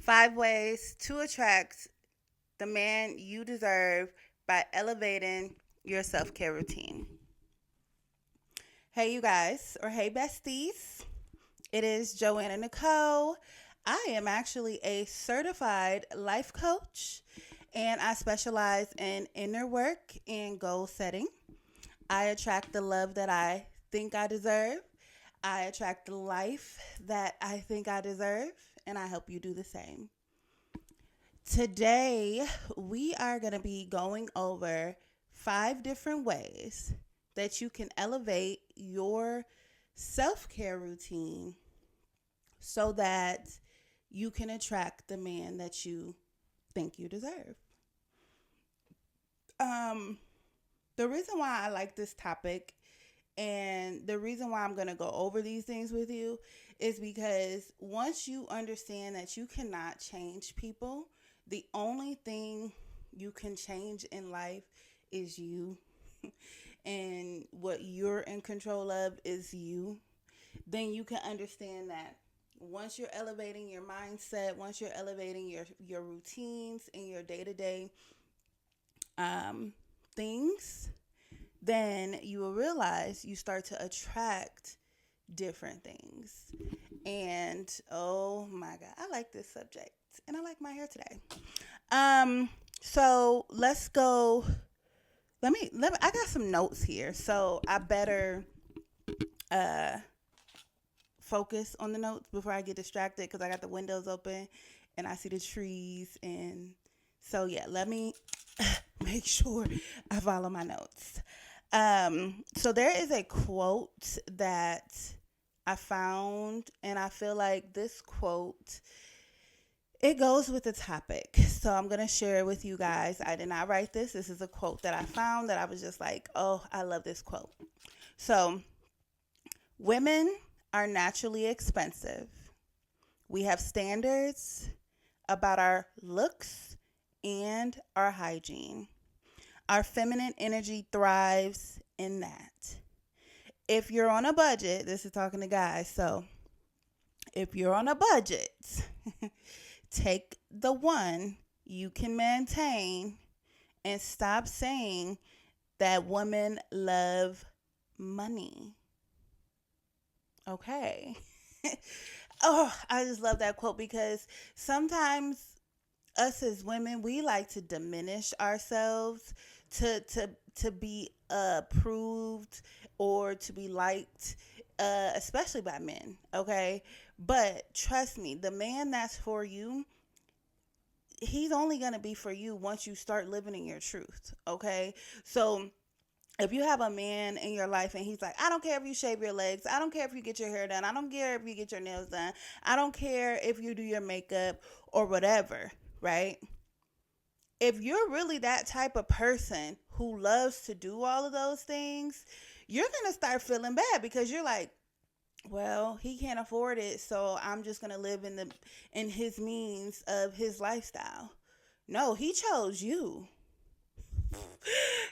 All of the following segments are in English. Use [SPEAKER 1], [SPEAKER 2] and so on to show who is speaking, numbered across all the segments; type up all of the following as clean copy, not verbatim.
[SPEAKER 1] 5 ways to attract the man you deserve by elevating your self care routine. Hey, you guys, or hey, besties. It is Joanna Nicole. I am actually a certified life coach and I specialize in inner work and goal setting. I attract the love that I think I deserve. I attract the life that I think I deserve, and I hope you do the same. Today, we are going to be going over 5 different ways that you can elevate your self care routine so that you can attract the man that you think you deserve. Um, the reason why I like this topic and the reason why I'm going to go over these things with you is because once you understand that you cannot change people, the only thing you can change in life is you. And what you're in control of is you. Then you can understand that once you're elevating your mindset, once you're elevating your routines and your day-to-day things, then you will realize you start to attract different things. And oh my God, I like this subject and I like my hair today. So let's go. Let me I got some notes here. So I better uh focus on the notes before I get distracted because I got the windows open and I see the trees and so yeah, let me make sure I follow my notes. So there is a quote that I found, and I feel like this quote it goes with the topic. So I'm gonna share it with you guys. I did not write this. This is a quote that I found that I was just like, oh, I love this quote. So women are naturally expensive. We have standards about our looks and our hygiene. Our feminine energy thrives in that. If you're on a budget, this is talking to guys, so if you're on a budget, take the one you can maintain and stop saying that women love money. Okay. Oh, I just love that quote because sometimes us as women, we like to diminish ourselves to be approved or to be liked, especially by men. Okay, but trust me, the man that's for you, he's only gonna be for you once you start living in your truth. Okay, so if you have a man in your life and he's like, I don't care if you shave your legs, I don't care if you get your hair done, I don't care if you get your nails done, I don't care if you do your makeup or whatever, right? If you're really that type of person who loves to do all of those things, you're going to start feeling bad because you're like, well, he can't afford it, so I'm just going to live in his means of his lifestyle. No, he chose you.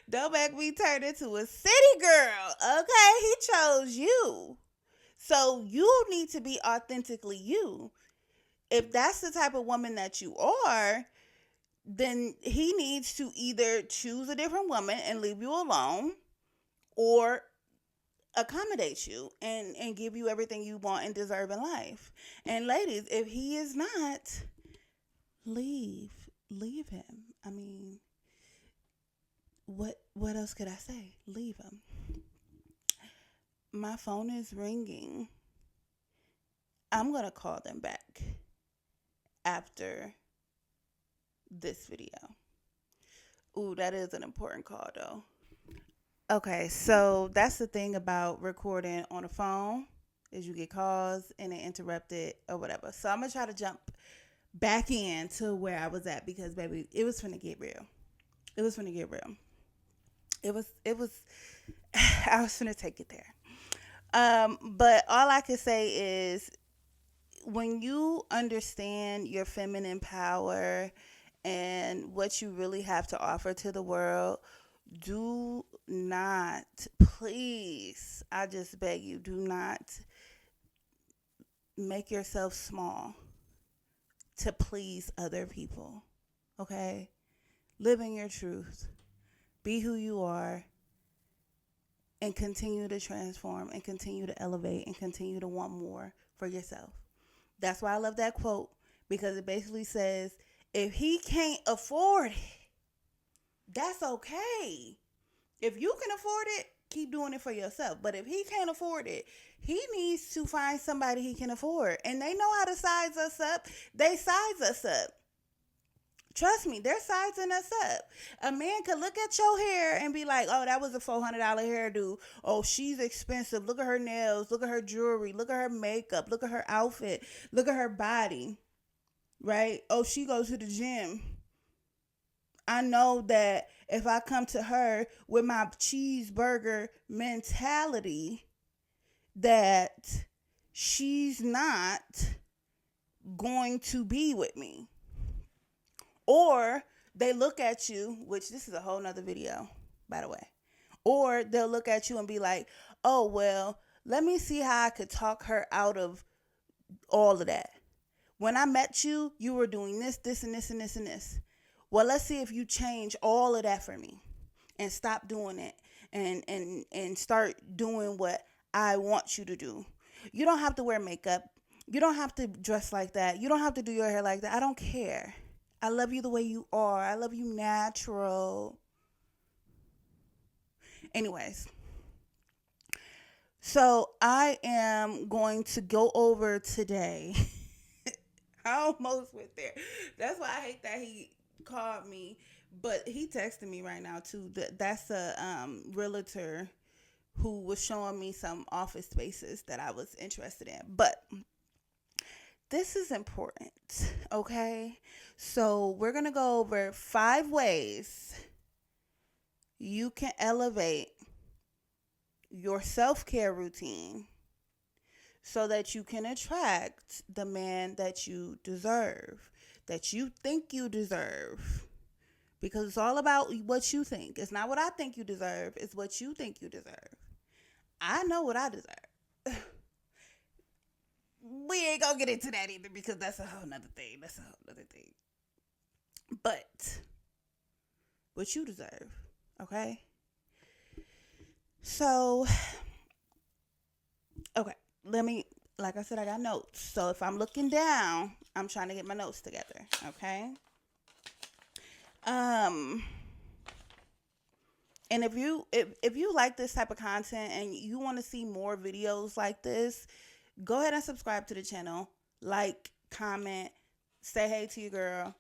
[SPEAKER 1] Don't make me turn into a city girl. Okay, he chose you. So you need to be authentically you. If that's the type of woman that you are, then he needs to either choose a different woman and leave you alone or accommodate you and give you everything you want and deserve in life. And ladies, if he is not, leave. Leave him. I mean, what else could I say? Leave him. My phone is ringing. I'm going to call them back after this video. Ooh, that is an important call though. Okay, so that's the thing about recording on a phone is you get calls and it interrupted or whatever. So I'm gonna try to jump back in to where I was at because baby, it was finna get real. It was finna get real. It was I was finna take it there. But all I can say is when you understand your feminine power and what you really have to offer to the world, do not, please, I just beg you, do not make yourself small. to please other people. Okay? Live in your truth. Be who you are. And continue to transform and continue to elevate and continue to want more for yourself. That's why I love that quote, because it basically says, if he can't afford it, that's okay. If you can afford it, keep doing it for yourself. But if he can't afford it, he needs to find somebody he can afford. And they know how to size us up. They size us up. Trust me, they're sizing us up. A man could look at your hair and be like, oh, that was a $400 hairdo. Oh, she's expensive. Look at her nails. Look at her jewelry. Look at her makeup. Look at her outfit. Look at her body. Right? Oh, she goes to the gym. I know that if I come to her with my cheeseburger mentality, that she's not going to be with me. Or they look at you, which this is a whole nother video, by the way. Or they'll look at you and be like, oh, well, let me see how I could talk her out of all of that. When I met you, you were doing this, this, and this, and this, and this. Well, let's see if you change all of that for me and stop doing it and start doing what I want you to do. You don't have to wear makeup. You don't have to dress like that. You don't have to do your hair like that. I don't care. I love you the way you are. I love you natural. Anyways, so I am going to go over today. I almost went there. That's why I hate that he called me, but he texted me right now too. That's a realtor who was showing me some office spaces that I was interested in. But this is important, okay? So we're going to go over 5 ways you can elevate your self-care routine so that you can attract the man that you deserve, that you think you deserve. Because it's all about what you think. It's not what I think you deserve. It's what you think you deserve. I know what I deserve. We ain't gonna get into that either because that's a whole nother thing. But what you deserve, okay? So, okay, like I said, I got notes. So if I'm looking down, I'm trying to get my notes together, okay? And if you like this type of content and you want to see more videos like this, go ahead and subscribe to the channel, like, comment, say hey to your girl,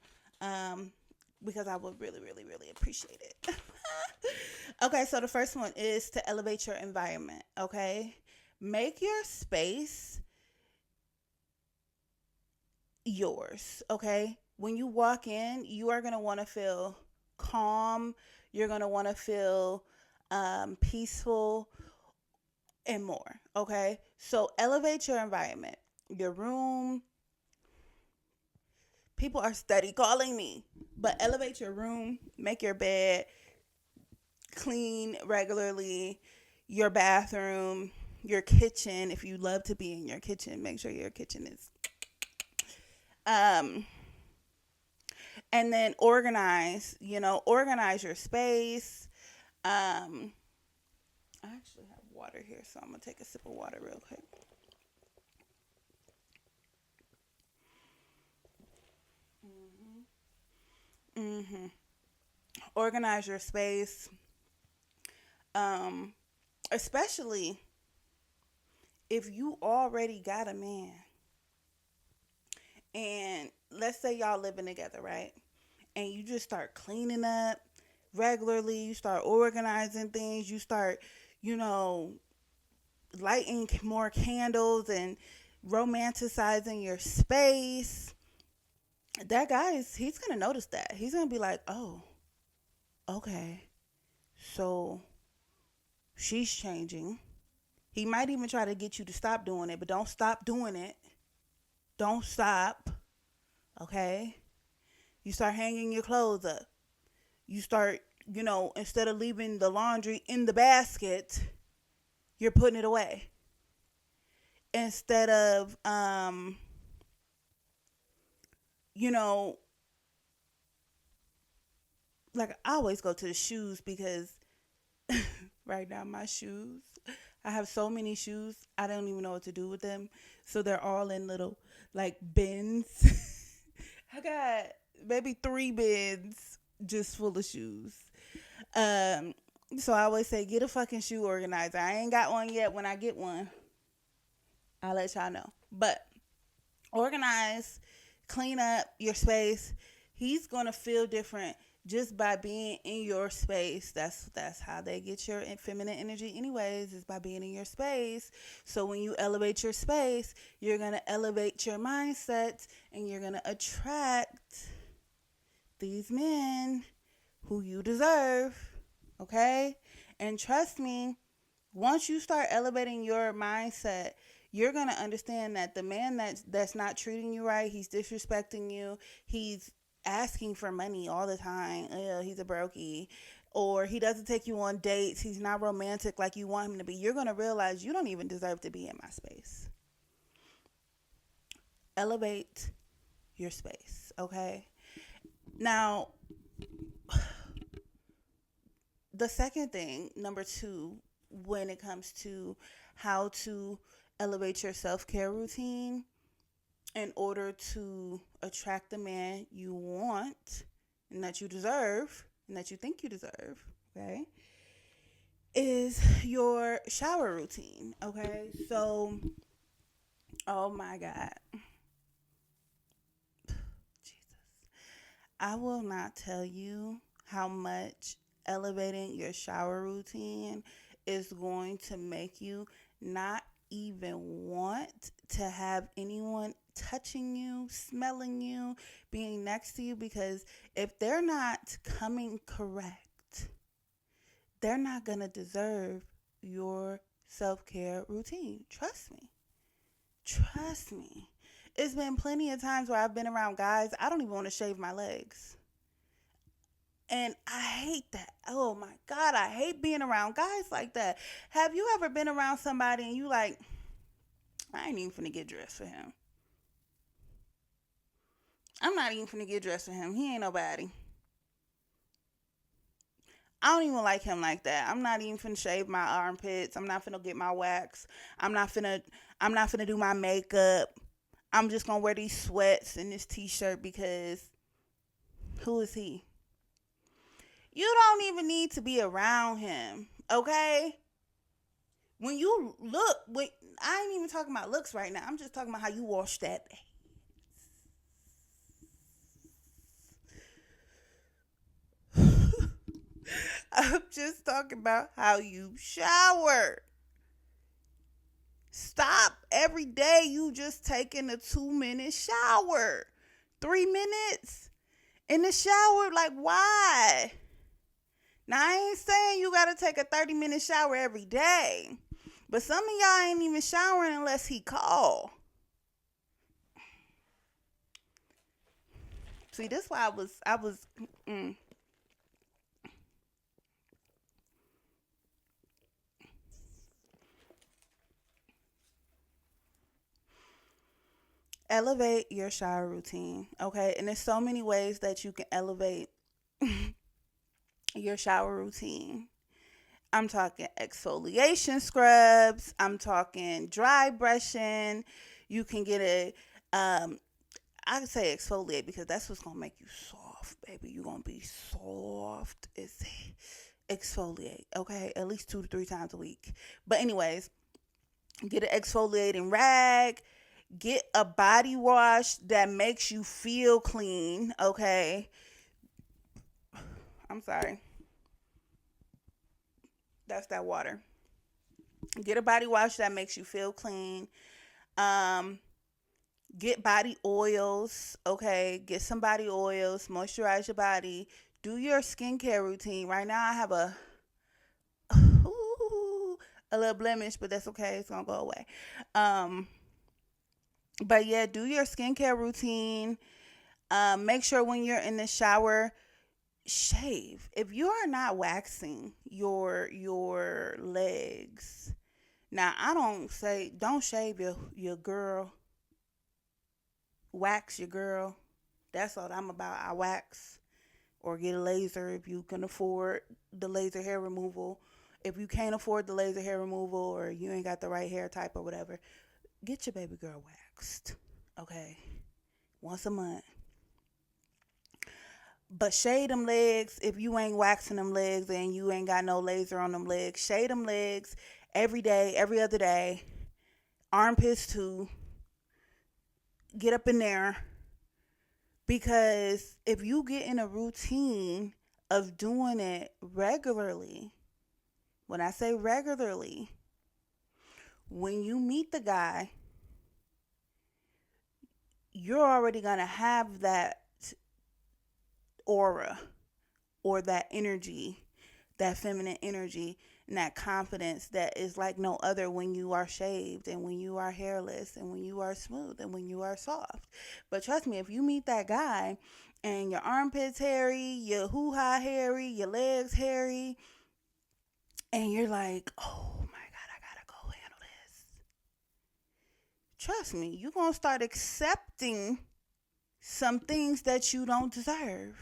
[SPEAKER 1] because I would really, really, really appreciate it. Okay, so the first one is to elevate your environment, okay? Make your space yours, okay? When you walk in, you are going to want to feel calm. You're going to want to feel peaceful and more, okay? So elevate your environment, your room. People are steady calling me, but elevate your room, make your bed, clean regularly, your bathroom, your kitchen. If you love to be in your kitchen, make sure your kitchen is and then organize your space. I actually have water here, so I'm going to take a sip of water real quick. Organize your space. Especially if you already got a man. And let's say y'all living together, right? And you just start cleaning up regularly. You start organizing things. You start, lighting more candles and romanticizing your space. That guy he's going to notice that. He's going to be like, oh, okay. So she's changing. He might even try to get you to stop doing it, but don't stop doing it. Don't stop. Okay? You start hanging your clothes up. You start, instead of leaving the laundry in the basket, you're putting it away. Instead of, you know, like I always go to the shoes because right now my shoes, I have so many shoes, I don't even know what to do with them. So they're all in little like bins. I got maybe 3 bins just full of shoes. Um, so I always say, get a fucking shoe organizer. I ain't got one yet. When I get one, I'll let y'all know. But organize, clean up your space. He's gonna feel different just by being in your space. That's how they get your feminine energy anyways, is by being in your space. So when you elevate your space, you're gonna elevate your mindset and you're gonna attract these men who you deserve. Okay? And trust me, once you start elevating your mindset, you're going to understand that the man that's not treating you right, he's disrespecting you, he's asking for money all the time, he's a brokey, or he doesn't take you on dates, he's not romantic like you want him to be, you're going to realize you don't even deserve to be in my space. Elevate your space, okay? Now, the second thing, number 2, when it comes to how to elevate your self-care routine in order to attract the man you want and that you deserve and that you think you deserve, okay, is your shower routine, okay? So, oh my God. Jesus. I will not tell you how much elevating your shower routine is going to make you not even want to have anyone touching you, smelling you, being next to you, because if they're not coming correct, they're not going to deserve your self-care routine. Trust me. Trust me. It's been plenty of times where I've been around guys, I don't even want to shave my legs. And I hate that. Oh my God, I hate being around guys like that. Have you ever been around somebody and you like, I ain't even finna get dressed for him. I'm not even finna get dressed for him. He ain't nobody. I don't even like him like that. I'm not even finna shave my armpits. I'm not finna get my wax. I'm not finna do my makeup. I'm just gonna wear these sweats and this t-shirt because who is he? You don't even need to be around him, okay? When you look, I ain't even talking about looks right now. I'm just talking about how you wash that. I'm just talking about how you shower. Stop every day you just taking a 2-minute shower. 3 minutes in the shower, like why? Now, I ain't saying you got to take a 30-minute shower every day. But some of y'all ain't even showering unless he call. See, this why I was elevate your shower routine, okay? And there's so many ways that you can elevate your shower routine. I'm talking exfoliation scrubs. I'm talking dry brushing. You can get I can say exfoliate because that's what's going to make you soft, baby. You're going to be soft. It's exfoliate, okay? At least 2 to 3 times a week. But anyways, get an exfoliating rag. Get a body wash that makes you feel clean, okay? I'm sorry. That's that water. Get a body wash that makes you feel clean. Um, get body oils, okay? Get some body oils, moisturize your body. Do your skincare routine. Right now I have a little blemish, but that's okay. It's going to go away. But yeah, do your skincare routine. Make sure when you're in the shower, shave. If you are not waxing your legs, now I don't say don't shave your girl, wax your girl. That's all I'm about. I wax or get a laser if you can afford the laser hair removal. If you can't afford the laser hair removal or you ain't got the right hair type or whatever, get your baby girl waxed. Okay? Once a month. But shade them legs if you ain't waxing them legs and you ain't got no laser on them legs. Shade them legs every day, every other day. Armpits too. Get up in there. Because if you get in a routine of doing it regularly, when I say regularly, when you meet the guy, you're already going to have that aura or that energy, that feminine energy, and that confidence that is like no other when you are shaved and when you are hairless and when you are smooth and when you are soft. But trust me, if you meet that guy and your armpits hairy, your hoo-ha hairy, your legs hairy, and you're like, oh my God, I gotta go handle this. Trust me, you're gonna start accepting some things that you don't deserve.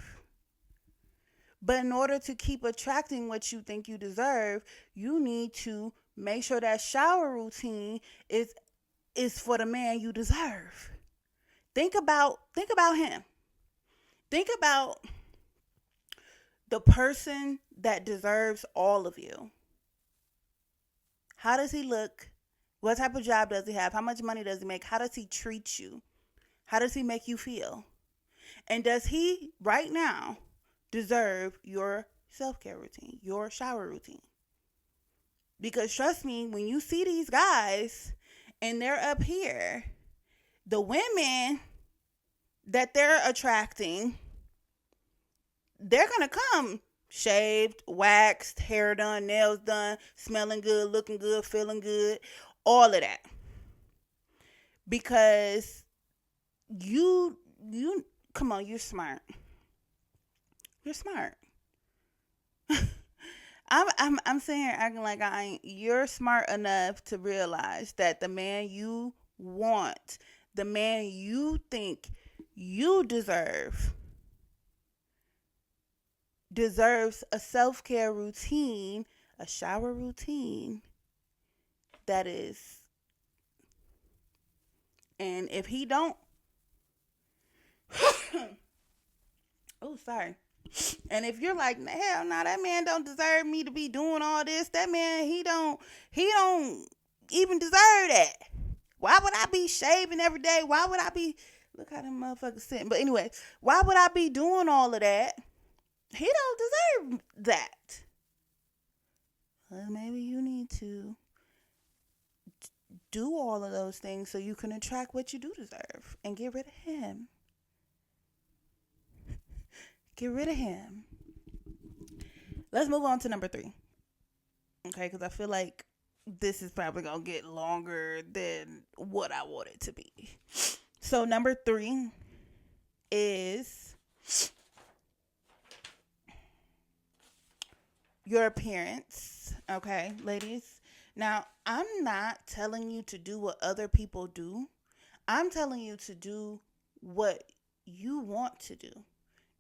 [SPEAKER 1] But in order to keep attracting what you think you deserve, you need to make sure that shower routine is for the man you deserve. Think about him. Think about the person that deserves all of you. How does he look? What type of job does he have? How much money does he make? How does he treat you? How does he make you feel? And does he right now deserve your self-care routine, your shower routine? Because trust me, when you see these guys and they're up here, the women that they're attracting, they're going to come shaved, waxed, hair done, nails done, smelling good, looking good, feeling good, all of that. Because you come on, you're smart. You're smart. I'm saying acting like I ain't. You're smart enough to realize that the man you want, the man you think you deserves a self-care routine, a shower routine that is. And if he don't, oh, sorry. And if you're like, hell no, that man don't deserve me to be doing all this. That man, he don't even deserve that. Why would I be shaving every day? Why would I be, look how them motherfuckers sitting. But anyway, why would I be doing all of that? He don't deserve that. Well, maybe you need to do all of those things so you can attract what you do deserve and get rid of him. Get rid of him. Let's move on to number 3. Okay, because I feel like this is probably going to get longer than what I want it to be. So number 3 is your appearance. Okay, ladies. Now, I'm not telling you to do what other people do. I'm telling you to do what you want to do.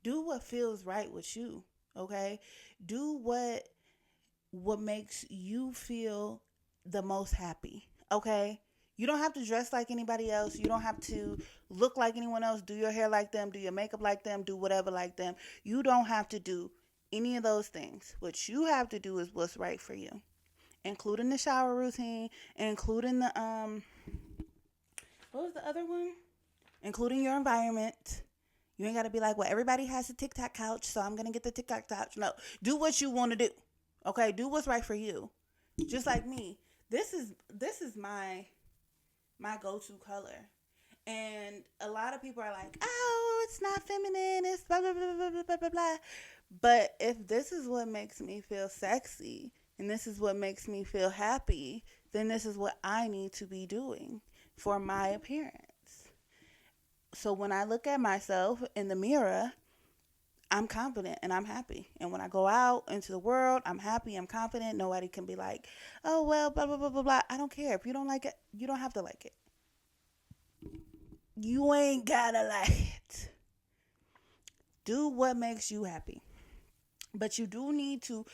[SPEAKER 1] Do what feels right with you, okay? Do what makes you feel the most happy, okay? You don't have to dress like anybody else. You don't have to look like anyone else. Do your hair like them. Do your makeup like them. Do whatever like them. You don't have to do any of those things. What you have to do is what's right for you, including the shower routine, including the, what was the other one? Including your environment. You ain't got to be like, well, everybody has a TikTok couch, so I'm going to get the TikTok couch. No, do what you want to do. Okay, do what's right for you. Just like me. This is my go-to color. And a lot of people are like, oh, it's not feminine. It's blah, blah, blah, blah, blah, blah, blah. But if this is what makes me feel sexy and this is what makes me feel happy, then this is what I need to be doing for my appearance. So when I look at myself in the mirror, I'm confident and I'm happy. And when I go out into the world, I'm happy, I'm confident. Nobody can be like, oh, well, blah, blah, blah, blah, blah. I don't care. If you don't like it, you don't have to like it. You ain't gotta like it. Do what makes you happy. But you do need to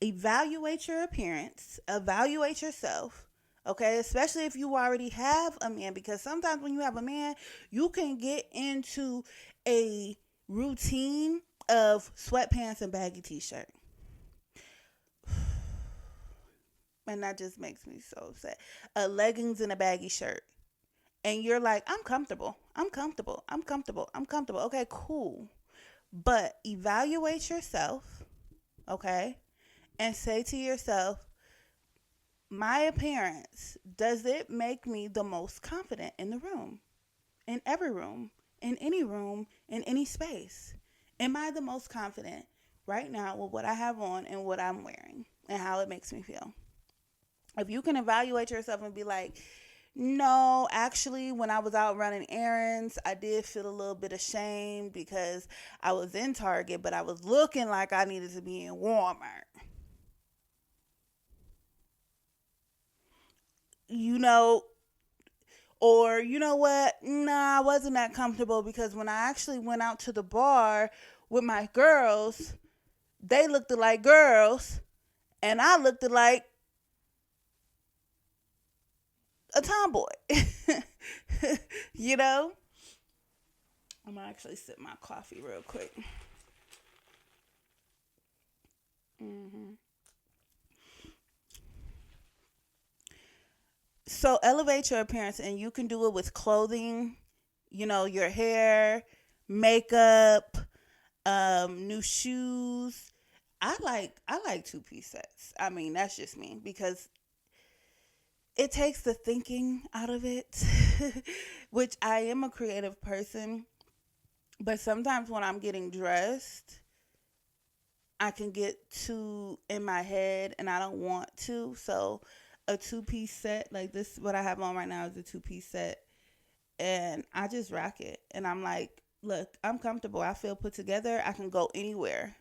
[SPEAKER 1] evaluate your appearance, evaluate yourself, okay? Especially if you already have a man, because sometimes when you have a man, you can get into a routine of sweatpants and baggy t-shirt. And that just makes me so upset. Leggings and a baggy shirt. And you're like, I'm comfortable. I'm comfortable. I'm comfortable. I'm comfortable. Okay, cool. But evaluate yourself, okay? And say to yourself, my appearance, does it make me the most confident in the room? In every room, in any space? Am I the most confident right now with what I have on and what I'm wearing and how it makes me feel? If you can evaluate yourself and be like, no, actually, when I was out running errands, I did feel a little bit ashamed because I was in Target, but I was looking like I needed to be in Walmart. You know, or you know what? Nah, I wasn't that comfortable because when I actually went out to the bar with my girls, they looked like girls and I looked like a tomboy. You know? I'm gonna actually sip my coffee real quick. hmm So elevate your appearance, and you can do it with clothing, your hair, makeup, new shoes. I like two-piece sets. I mean, that's just me because it takes the thinking out of it, which I am a creative person, but sometimes when I'm getting dressed, I can get too in my head and I don't want to. So a two-piece set like this, what I have on right now is a two-piece set, and I just rock it. And I'm like, look, I'm comfortable. I feel put together. I can go anywhere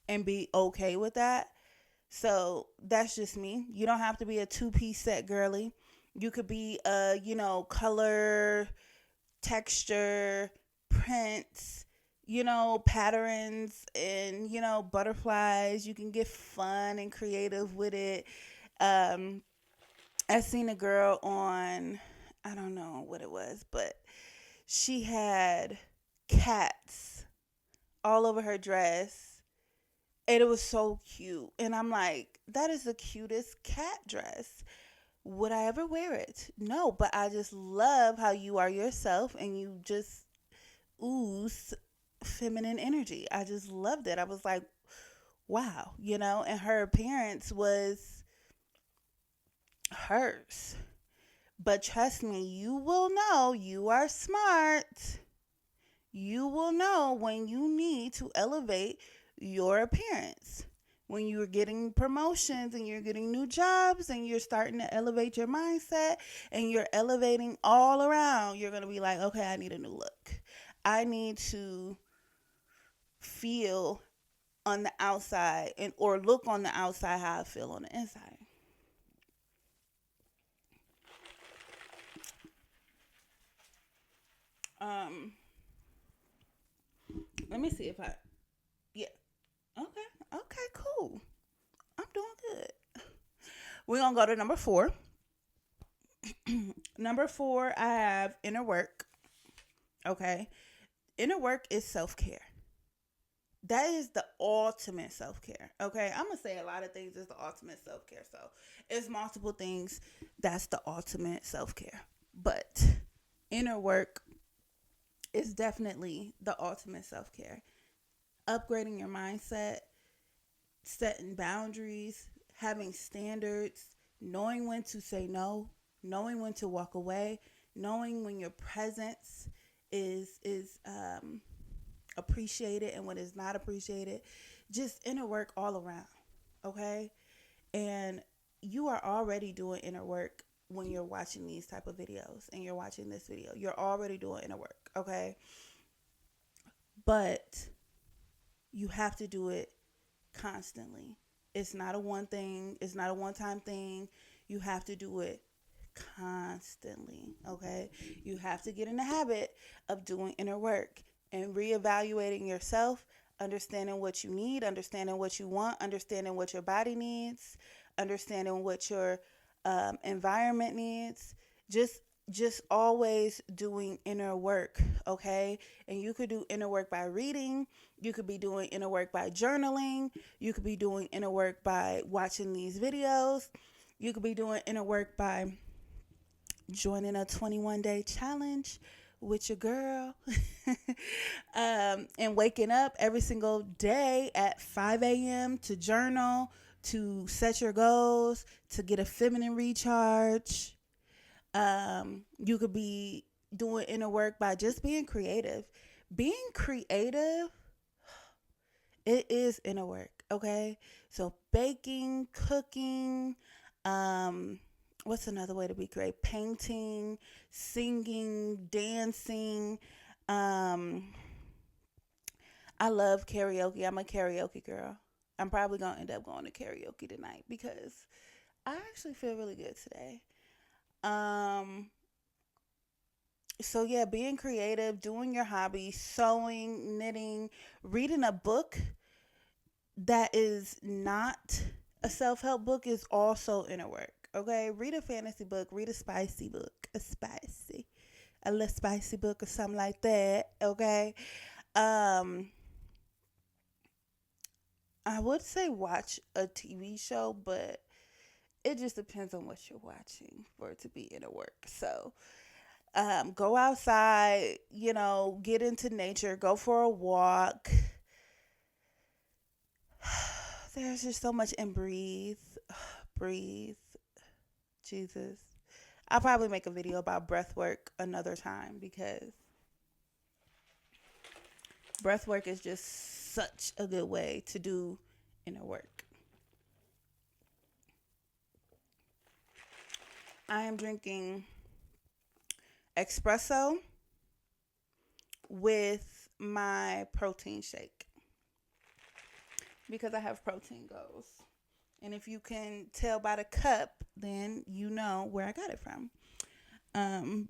[SPEAKER 1] and be okay with that. So that's just me. You don't have to be a two-piece set girly. You could be a, color, texture, prints, patterns, and, butterflies. You can get fun and creative with it. Um, I seen a girl on, I don't know what it was, but she had cats all over her dress. And it was so cute. And I'm like, that is the cutest cat dress. Would I ever wear it? No, but I just love how you are yourself and you just ooze feminine energy. I just loved it. I was like, wow, and her appearance was hers. But trust me, you will know you are smart. You will know when you need to elevate your appearance. When you're getting promotions and you're getting new jobs and you're starting to elevate your mindset and you're elevating all around, you're going to be like, okay, I need a new look. I need to feel on the outside or look on the outside how I feel on the inside. Um, Let me see if yeah. Okay, okay, cool. I'm doing good. We're going to go to number 4. Number 4, I have inner work. Okay. Inner work is self-care. That is the ultimate self-care. Okay. I'm going to say a lot of things is the ultimate self-care. So it's multiple things. That's the ultimate self-care. But inner work is definitely the ultimate self-care. Upgrading your mindset, setting boundaries, having standards, knowing when to say no, knowing when to walk away, knowing when your presence is appreciated and when it's not appreciated. Just inner work all around, okay? And you are already doing inner work when you're watching these type of videos and you're watching this video. You're already doing inner work, okay? But you have to do it constantly. It's not a one thing. It's not a one-time thing. You have to do it constantly, okay? You have to get in the habit of doing inner work. and reevaluating yourself, understanding what you need, understanding what you want, understanding what your body needs, understanding what your environment needs. Just just always doing inner work, okay? And you could do inner work by reading, you could be doing inner work by journaling, you could be doing inner work by watching these videos, you could be doing inner work by joining a 21-day challenge with your girl. And waking up every single day at 5 a.m. to journal, to set your goals, to get a feminine recharge. You could be doing inner work by just being creative. Being creative, it is inner work, okay? So baking, cooking, what's another way to be creative? Painting, singing, dancing. Um, I love karaoke. I'm a karaoke girl. I'm probably gonna end up going to karaoke tonight because I actually feel really good today. Um, so yeah, being creative, doing your hobby, sewing, knitting, reading a book that is not a self-help book is also inner work. Okay, read a fantasy book, read a spicy book, a little spicy book or something like that. Okay, um, I would say watch a TV show, but it just depends on what you're watching for it to be inner work. So, go outside, get into nature, go for a walk. There's just so much, and breathe, breathe. Jesus. I'll probably make a video about breath work another time because breath work is just such a good way to do inner work. I am drinking espresso with my protein shake because I have protein goals. And if you can tell by the cup, then you know where I got it from.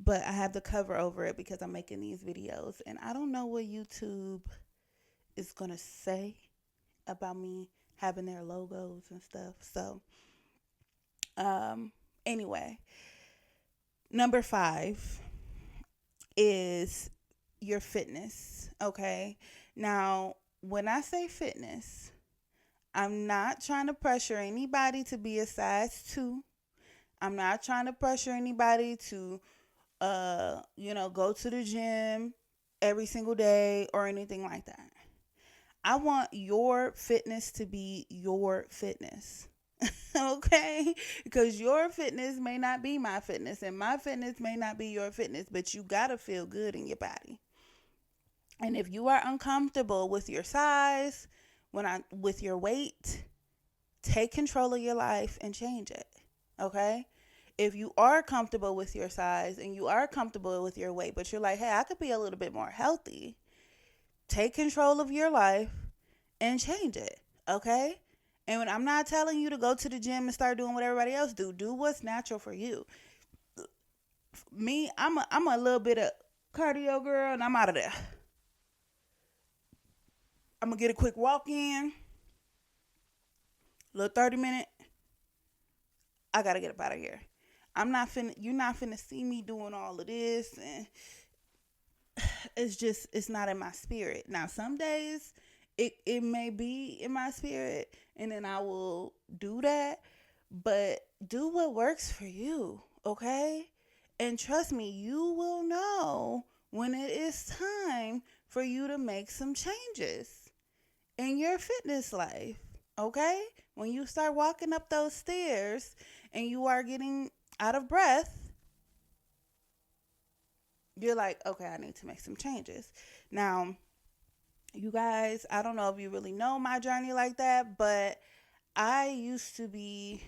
[SPEAKER 1] But I have the cover over it because I'm making these videos. And I don't know what YouTube is going to say about me having their logos and stuff. So, anyway, number 5 is your fitness. Okay. Now, when I say fitness, I'm not trying to pressure anybody to be a size 2. I'm not trying to pressure anybody to, go to the gym every single day or anything like that. I want your fitness to be your fitness. Okay? Because your fitness may not be my fitness and my fitness may not be your fitness, but you got to feel good in your body. And if you are uncomfortable with your size, with your weight, take control of your life and change it. Okay? If you are comfortable with your size and you are comfortable with your weight, but you're like, hey, I could be a little bit more healthy, take control of your life and change it. Okay? And when I'm not telling you to go to the gym and start doing what everybody else do. Do what's natural for you. Me, I'm a little bit of cardio girl and I'm out of there. I'm going to get a quick walk in, little 30-minute. I got to get up out of here. You're not finna see me doing all of this. And it's not in my spirit. Now, some days it may be in my spirit and then I will do that. But do what works for you, okay? And trust me, you will know when it is time for you to make some changes in your fitness life, okay? When you start walking up those stairs and you are getting out of breath, you're like, okay, I need to make some changes. Now, you guys, I don't know if you really know my journey like that, but I used to be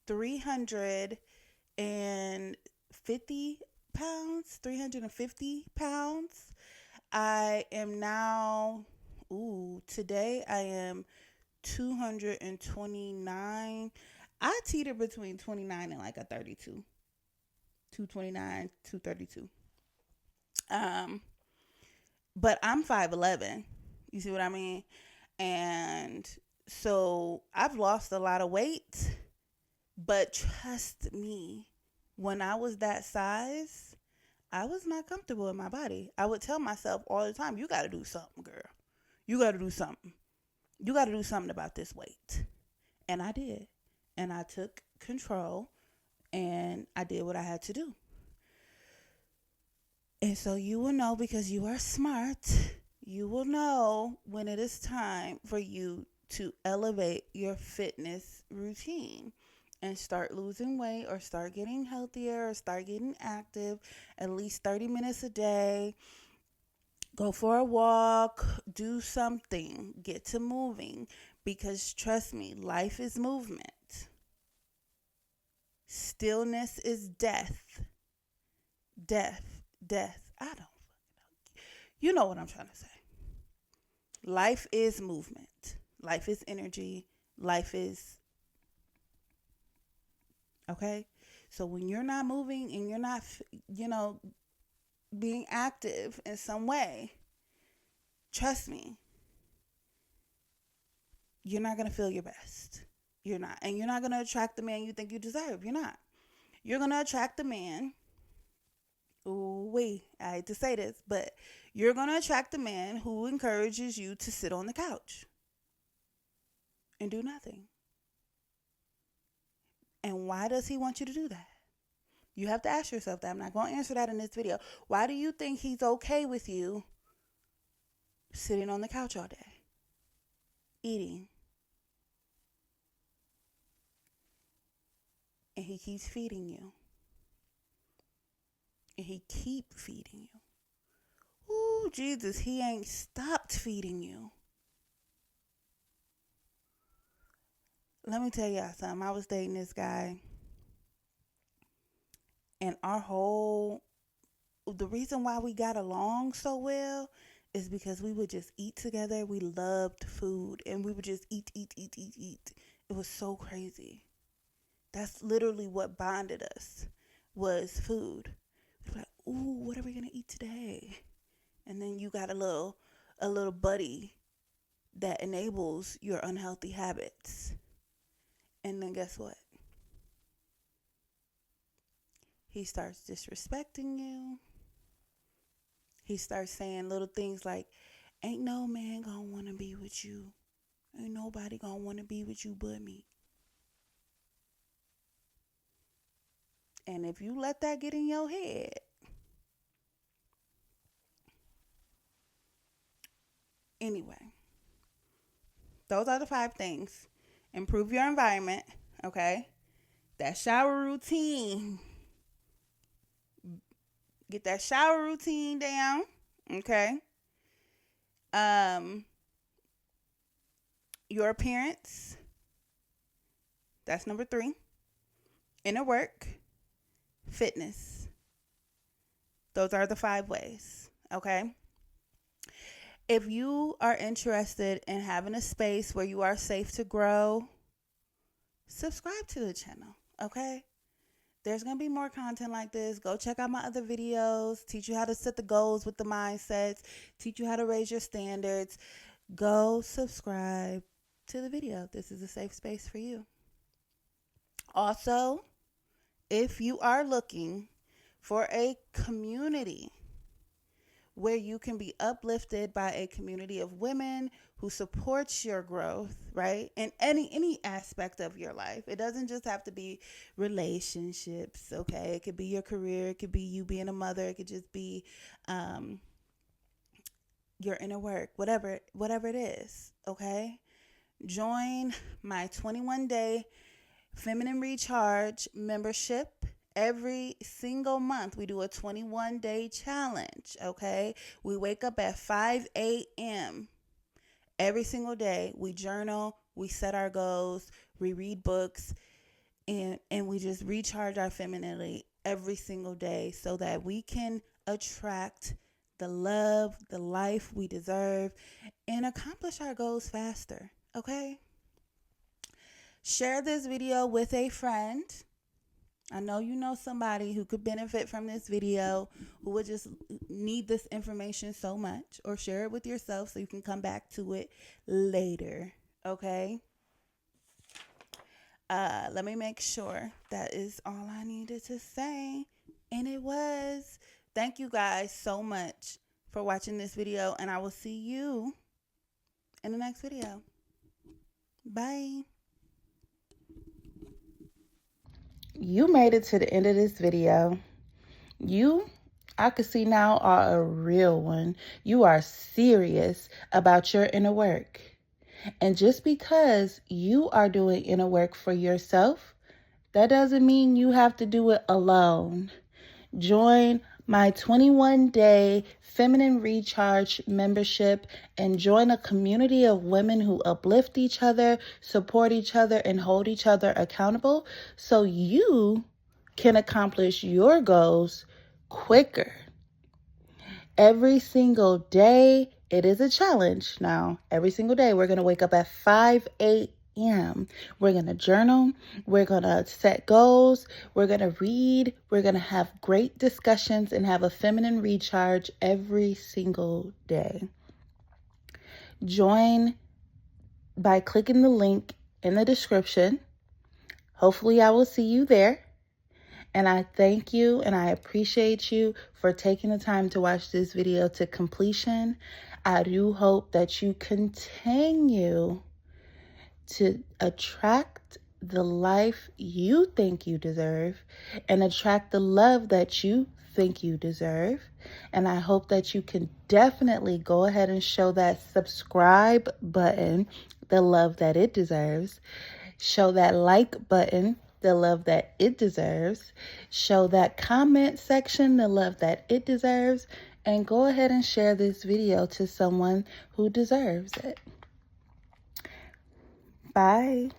[SPEAKER 1] 350 pounds, 350 pounds. I am now, today I am 229. I teeter between 29 and like a 32. 229, 232. But I'm 5'11". You see what I mean? And so I've lost a lot of weight, but trust me, when I was that size, I was not comfortable in my body. I would tell myself all the time, you got to do something, girl. You got to do something. You got to do something about this weight. And I did. And I took control and I did what I had to do. And so you will know, because you are smart, you will know when it is time for you to elevate your fitness routine and start losing weight or start getting healthier or start getting active at least 30 minutes a day. Go for a walk, do something, get to moving, because trust me, life is movement. Stillness is death. Death. I don't know. You know what I'm trying to say. Life is movement. Life is energy. Life is, okay? So when you're not moving and you're not, being active in some way, trust me, you're not going to feel your best. You're not. And you're not going to attract the man you think you deserve. You're not. You're going to attract the man. Ooh, wait, I hate to say this, but you're going to attract the man who encourages you to sit on the couch and do nothing. And why does he want you to do that? You have to ask yourself that. I'm not going to answer that in this video. Why do you think he's okay with you sitting on the couch all day, eating? And he keeps feeding you. And he keep feeding you. Ooh, Jesus, he ain't stopped feeding you. Let me tell y'all something. I was dating this guy. And the reason why we got along so well is because we would just eat together. We loved food. And we would just eat. It was so crazy. That's literally what bonded us, was food. We'd be like, ooh, what are we going to eat today? And then you got a little buddy that enables your unhealthy habits. And then guess what? He starts disrespecting you. He starts saying little things like, ain't no man gonna want to be with you. Ain't nobody gonna want to be with you but me. And if you let that get in your head, anyway, those are the 5 things. Improve your environment, okay? That shower routine. Get that shower routine down, okay? Your appearance. That's number 3. Inner work. Fitness. Those are the 5 ways, okay? If you are interested in having a space where you are safe to grow, subscribe to the channel, okay? There's going to be more content like this. Go check out my other videos. Teach you how to set the goals with the mindsets. Teach you how to raise your standards. Go subscribe to the video. This is a safe space for you. Also, if you are looking for a community where you can be uplifted by a community of women who supports your growth, right? In any aspect of your life. It doesn't just have to be relationships, okay? It could be your career. It could be you being a mother. It could just be your inner work, whatever it is, okay? Join my 21-day Feminine Recharge membership. Every single month, we do a 21-day challenge, okay? We wake up at 5 a.m. every single day. We journal, we set our goals, we read books, and we just recharge our femininity every single day so that we can attract the love, the life we deserve, and accomplish our goals faster, okay? Share this video with a friend. I know you know somebody who could benefit from this video, who would just need this information so much, or share it with yourself so you can come back to it later. Okay? Let me make sure that is all I needed to say. And it was. Thank you guys so much for watching this video, and I will see you in the next video. Bye. You made it to the end of this video. I can see now, are a real one. You are serious about your inner work. And just because you are doing inner work for yourself, that doesn't mean you have to do it alone. Join my 21-day Feminine Recharge membership and join a community of women who uplift each other, support each other, and hold each other accountable so you can accomplish your goals quicker. Every single day, it is a challenge. Now, every single day, we're going to wake up at 5 a.m. We're going to journal. We're going to set goals. We're going to read. We're going to have great discussions and have a feminine recharge every single day. Join by clicking the link in the description. Hopefully, I will see you there. And I thank you and I appreciate you for taking the time to watch this video to completion. I do hope that you continue to attract the life you think you deserve and attract the love that you think you deserve. And I hope that you can definitely go ahead and show that subscribe button the love that it deserves. Show that like button the love that it deserves. Show that comment section the love that it deserves. And go ahead and share this video to someone who deserves it. Bye.